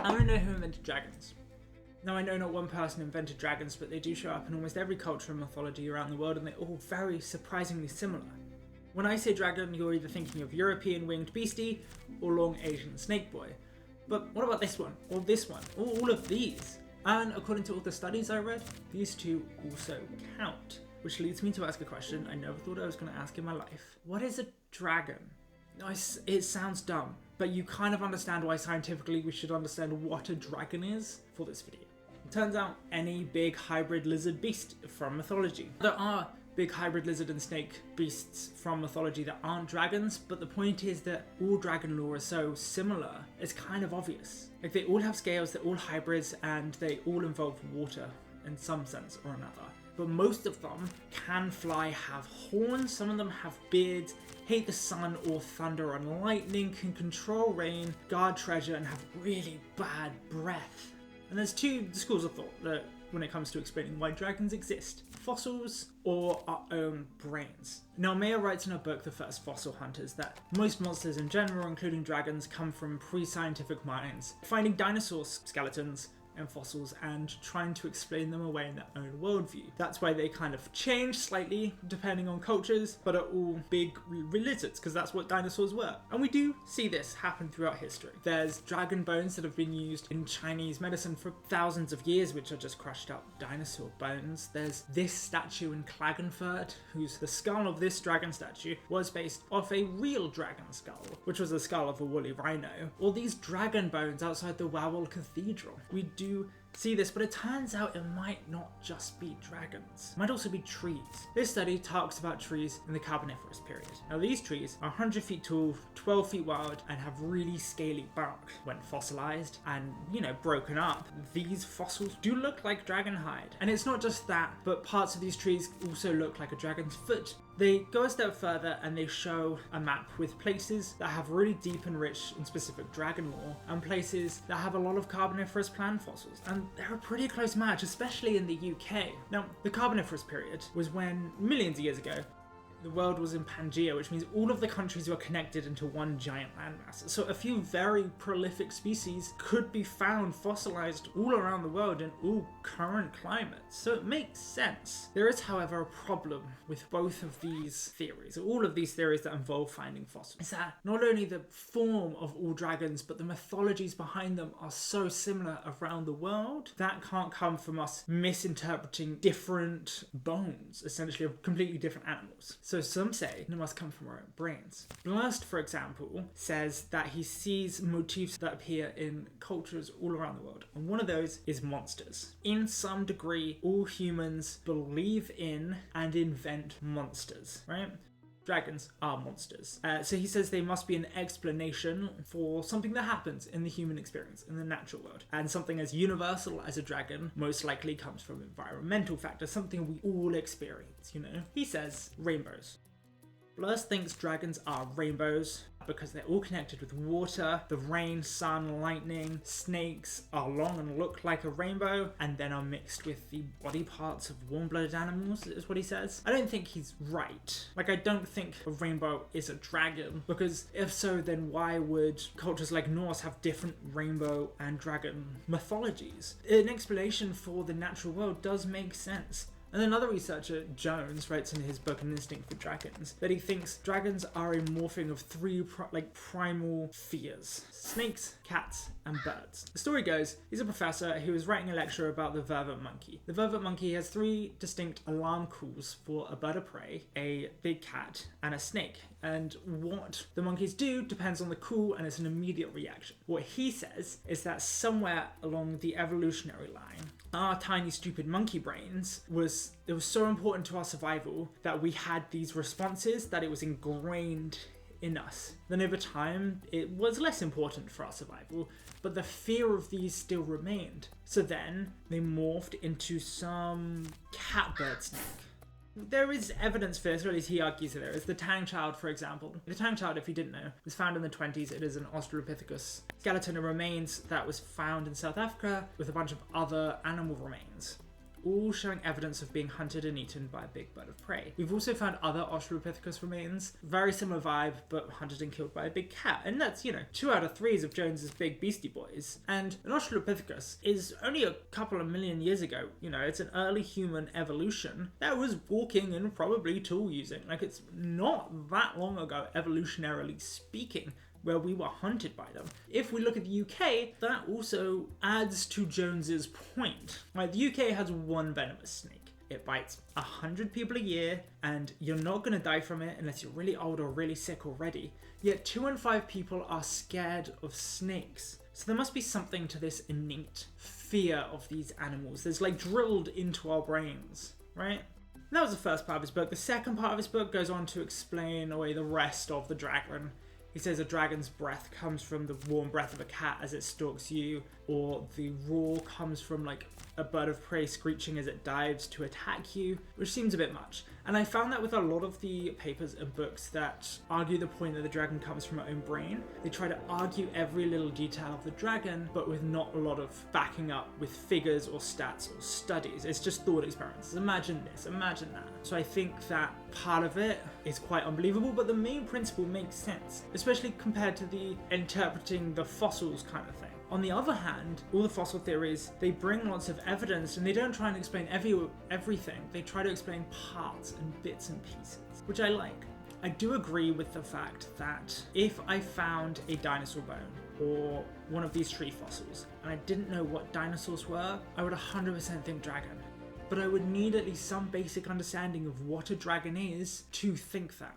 I don't know who invented dragons. Now I know not one person invented dragons, but they do show up in almost every culture and mythology around the world, and they're all very surprisingly similar. When I say dragon, you're either thinking of European winged beastie or long Asian snake boy. But what about this one, or this one, or all of these? And according to all the studies I read, these two also count. Which leads me to ask a question I never thought I was going to ask in my life. What is a dragon? It sounds dumb, but you kind of understand why scientifically we should understand what a dragon is for this video. It turns out any big hybrid lizard beast from mythology. There are big hybrid lizard and snake beasts from mythology that aren't dragons, but the point is that all dragon lore is so similar, it's kind of obvious. Like they all have scales, they're all hybrids, and they all involve water in some sense or another. But most of them can fly, have horns, some of them have beards, hate the sun or thunder and lightning, can control rain, guard treasure, and have really bad breath. And there's two schools of thought that when it comes to explaining why dragons exist: fossils or our own brains. Now, Meyer writes in her book, The First Fossil Hunters, that most monsters in general, including dragons, come from pre-scientific minds, finding dinosaur skeletons and fossils and trying to explain them away in their own worldview. That's why they kind of change slightly depending on cultures, but are all big lizards, because that's what dinosaurs were. And we do see this happen throughout history. There's dragon bones that have been used in Chinese medicine for thousands of years, which are just crushed up dinosaur bones. There's this statue in Klagenfurt, the skull of this dragon statue was based off a real dragon skull, which was the skull of a woolly rhino. Or these dragon bones outside the Wawel Cathedral. We do see this, but it turns out it might not just be dragons. It might also be trees. This study talks about trees in the Carboniferous period. Now these trees are 100 feet tall, 12 feet wide, and have really scaly bark. When fossilized and, broken up, these fossils do look like dragon hide. And it's not just that, but parts of these trees also look like a dragon's foot. They go a step further and they show a map with places that have really deep and rich and specific dragon lore, and places that have a lot of Carboniferous plant fossils. And they're a pretty close match, especially in the UK. Now, the Carboniferous period was when, millions of years ago, the world was in Pangaea, which means all of the countries were connected into one giant landmass. So a few very prolific species could be found fossilized all around the world in all current climates. So it makes sense. There is, however, a problem with both of these theories, all of these theories that involve finding fossils. Is that not only the form of all dragons, but the mythologies behind them are so similar around the world. That can't come from us misinterpreting different bones, essentially, of completely different animals. So some say it must come from our own brains. Blurst, for example, says that he sees motifs that appear in cultures all around the world. And one of those is monsters. In some degree, all humans believe in and invent monsters, right? Dragons are monsters. So he says they must be an explanation for something that happens in the human experience, in the natural world. And something as universal as a dragon most likely comes from environmental factors, something we all experience, He says rainbows. Blurst thinks dragons are rainbows because they're all connected with water, the rain, sun, lightning. Snakes are long and look like a rainbow and then are mixed with the body parts of warm-blooded animals, is what he says. I don't think he's right. I don't think a rainbow is a dragon, because if so, then why would cultures like Norse have different rainbow and dragon mythologies? An explanation for the natural world does make sense. And another researcher, Jones, writes in his book An Instinct for Dragons that he thinks dragons are a morphing of three primal fears: snakes, cats, and birds. The story goes, he's a professor who is writing a lecture about the vervet monkey. The vervet monkey has three distinct alarm calls for a bird of prey, a big cat, and a snake. And what the monkeys do depends on the call, and it's an immediate reaction. What he says is that somewhere along the evolutionary line, our tiny stupid monkey brains it was so important to our survival that we had these responses, that it was ingrained in us. Then over time, it was less important for our survival, but the fear of these still remained. So then they morphed into some catbird snake. There is evidence for this, or at least he argues that there is. The Tang child, for example. The Tang child, if you didn't know, was found in the 20s. It is an Australopithecus skeleton and remains that was found in South Africa with a bunch of other animal remains. all showing evidence of being hunted and eaten by a big bird of prey. We've also found other Australopithecus remains, very similar vibe, but hunted and killed by a big cat. And that's, 2 out of 3 of Jones's big beastie boys. And an Australopithecus is only a couple of million years ago. It's an early human evolution that was walking and probably tool using. Like, it's not that long ago, evolutionarily speaking, where we were hunted by them. If we look at the UK, that also adds to Jones's point. Right, the UK has one venomous snake. It bites 100 people a year, and you're not going to die from it unless you're really old or really sick already. Yet 2 in 5 people are scared of snakes. So there must be something to this innate fear of these animals. There's like drilled into our brains, right? That was the first part of his book. The second part of his book goes on to explain away the rest of the dragon. He says a dragon's breath comes from the warm breath of a cat as it stalks you, or the roar comes from like a bird of prey screeching as it dives to attack you, which seems a bit much. And I found that with a lot of the papers and books that argue the point that the dragon comes from our own brain, they try to argue every little detail of the dragon, but with not a lot of backing up with figures or stats or studies. It's just thought experiments. Imagine this, imagine that. So I think that part of it is quite unbelievable, but the main principle makes sense, especially compared to the interpreting the fossils kind of thing. On the other hand, all the fossil theories, they bring lots of evidence and they don't try and explain everything. They try to explain parts and bits and pieces, which I like. I do agree with the fact that if I found a dinosaur bone or one of these tree fossils and I didn't know what dinosaurs were, I would 100% think dragon. But I would need at least some basic understanding of what a dragon is to think that.